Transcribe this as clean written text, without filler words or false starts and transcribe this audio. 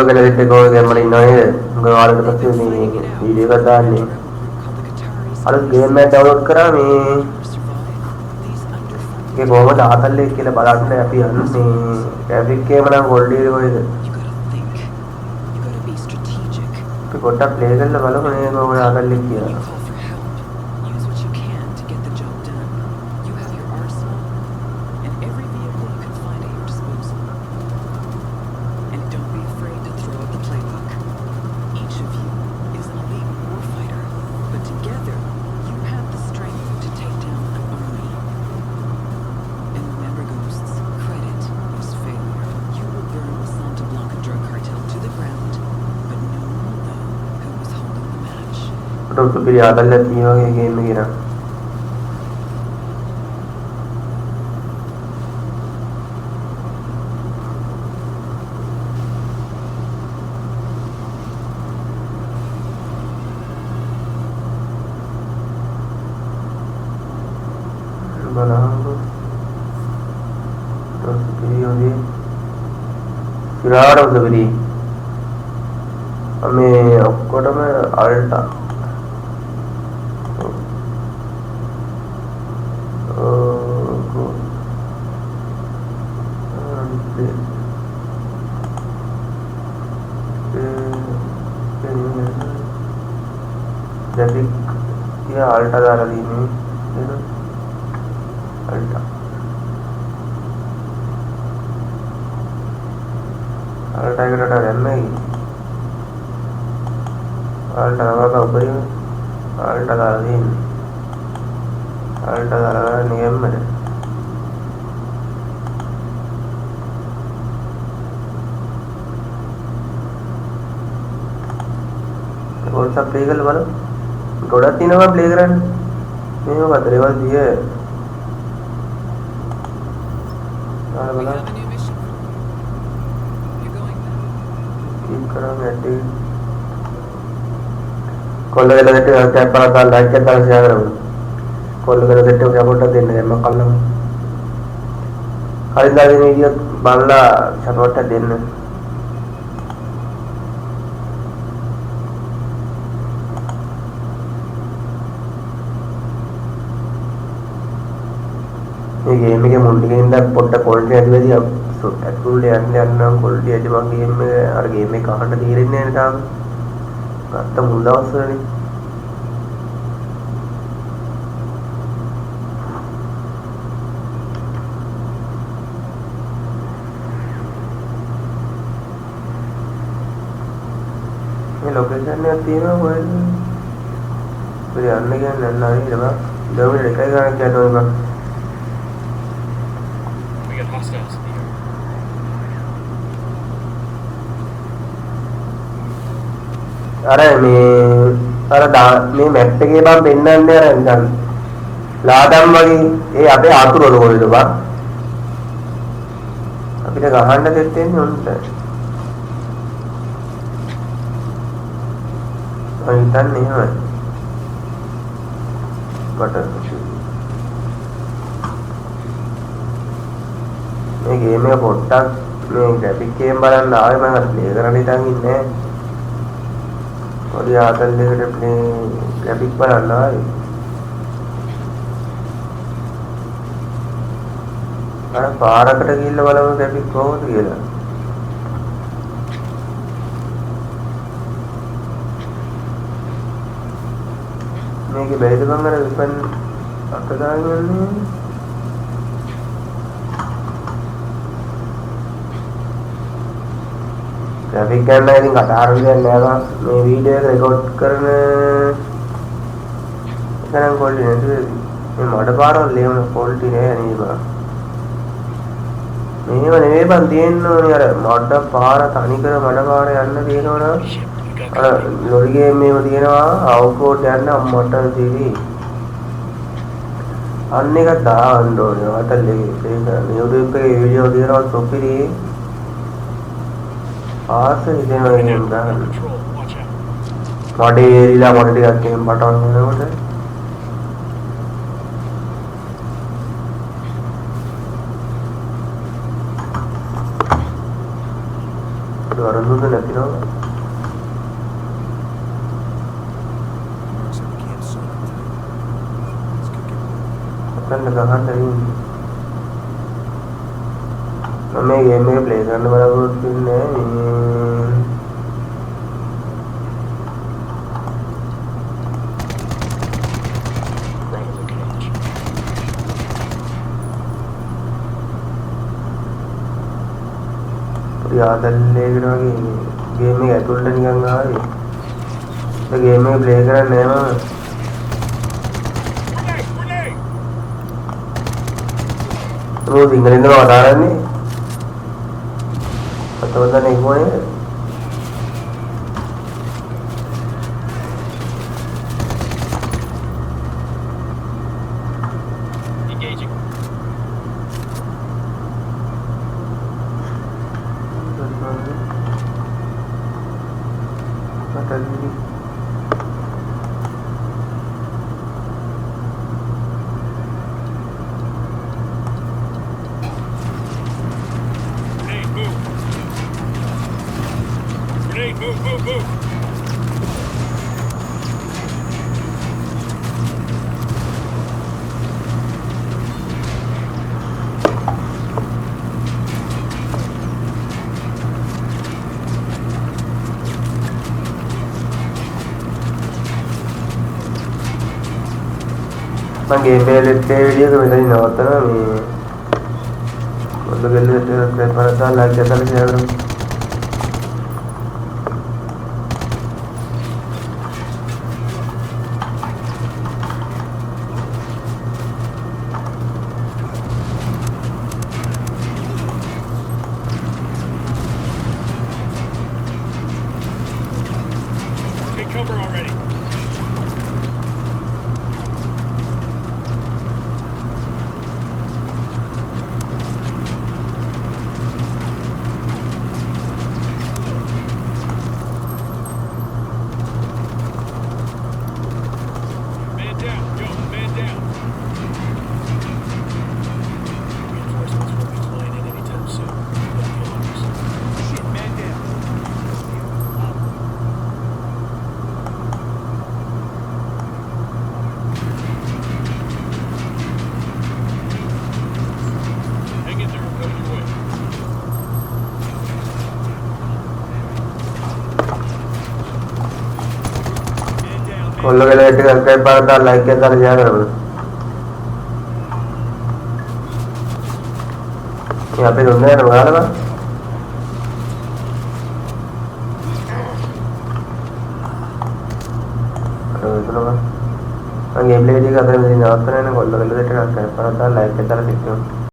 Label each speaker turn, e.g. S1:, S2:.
S1: Gonna let go of the money. No, go out of the video. Got that. අර game එක download කරා මේ ඒක කොහොමද ආතල්ලේ කියලා බලන්න අපි යන්නේ ග්‍රැෆික් එකම නම් ගොල්ඩි කොයිද අපි පොඩ්ඩක් ප්ලේ කරලා බලමු මේ කොහොමද ආතල්ලේ කියලා तो फिर याद आ जाती है गेम में गिरा बना तो फिर होगी फिर फिर हमें अक्कोटा में अल्टा अल्टा दारा दी अल्टा अल्टा के डाटा रहना ही अल्टा का ऊपर ही अल्टा दारा दी अल्टा दारा नियम में कौन सा प्ले कर वाला थोड़ा तीनों का प्ले ग्राउंड नहीं होगा तेरे पास ये यार बोला कीप करो बैठी कॉल लगा देते हैं क्या पता था लाइक क्या तरह से आ रहा हूँ कॉल लगा देते हो क्या बोलता देने हैं मैं कल ना खरीदारी नहीं दिया बांग्ला छठवाटा देने गेम के मुंडी के इंदा पोट्टा क्वालिटी అది అది అట్లే అన్ని అన్న క్వాలిటీ అది మా గేమ్ అర గేమ్ కాంట తీరిන්නේ තාම ගත්ත මුල් දවස්වලනේ මේ ලොකේෂන් එක තියෙනවා කොහෙද ඉතින් යන්න කියන්නේ නැන්න හරි ඉතලා ඩර්මිනල් එකයි ගන්න කියනවා अरे मैं मैप के बाद पेन्नන්නේ අර නිකන් ලාදම් වගේ ඒ අපේ ආතුරවල කොහෙද බා අපිට ගහන්න දෙන්නේ උන්ට අනිතන්නේ එහෙමයි කට මේ ගේම් එක පොට්ටක් මේ ග්‍රැෆික් ගේම් බලන්න ආවේ මම අර ප්ලේ කරන්න හිතන් ඉන්නේ और ये आदल लेकर अपने ग्राफिक पर आना है अरे बारह कट गिल वाला वो ग्राफिक बहुत गिला मैं कि बैठ बंगर विपन अटका गया ग्राफिक करना है कटार हो जाएगा मैं वीडियो रिकॉर्ड करने करना क्वालिटी नहीं मैं मॉडल बार और ले उन्हें क्वालिटी है नहीं बा नहीं मैंने ये बंदी नो यार मॉडल बार तानी कर मॉडल बार यार ना देखो ना और लोगे में वो दिए ना आउटपुट यार ना मॉडल दीदी अन्य का दा अंडो यार तल लेके यूट्यूब पे वीडियो दिए ना तो फिर पास इधर में होगा मॉडल एरिया मॉडल का गेम बटन है वो तो अरुण මුරුදු නැතිනවා. අතන්න ගහන්න ඉන්නේ. මම මේ ගේම් එක ප්ලේ කරන්න බලාපොරොත්තු වෙන්නේ ආදල්ලේකට වගේ ගේම් එක ඇතුළට නිකන් ආවේ. ඒ ගේම් එක ප්ලේ කරන්නේ නැහැ මම. वो सिंगल बता रहा नहीं पता नहीं कौन है पता नहीं
S2: Move.
S1: මම ගේම් එකේ වීඩියෝ එක මෙතනින් නවත්තනවා. මේ මොකද ගෙල්ලට සබ්ස්ක්‍රයිබ් කරලා ලයික් කරලා ෂෙයා කරන්න.
S2: Take cover already.
S1: කොල්ල වෙලට සබ්ස්ක්‍රයිබ් කරලා ලයික් කරලා ෂෙයා කරන්න. මේ අපේ දුන්නේ නැහැ ඔයාලම. මම ගේම් ප්ලේ එක අතර මෙතන නවත්තනවා නේ කොල්ල වෙලට සබ්ස්ක්‍රයිබ් කරලා ලයික් කරලා ටික් කරන්න.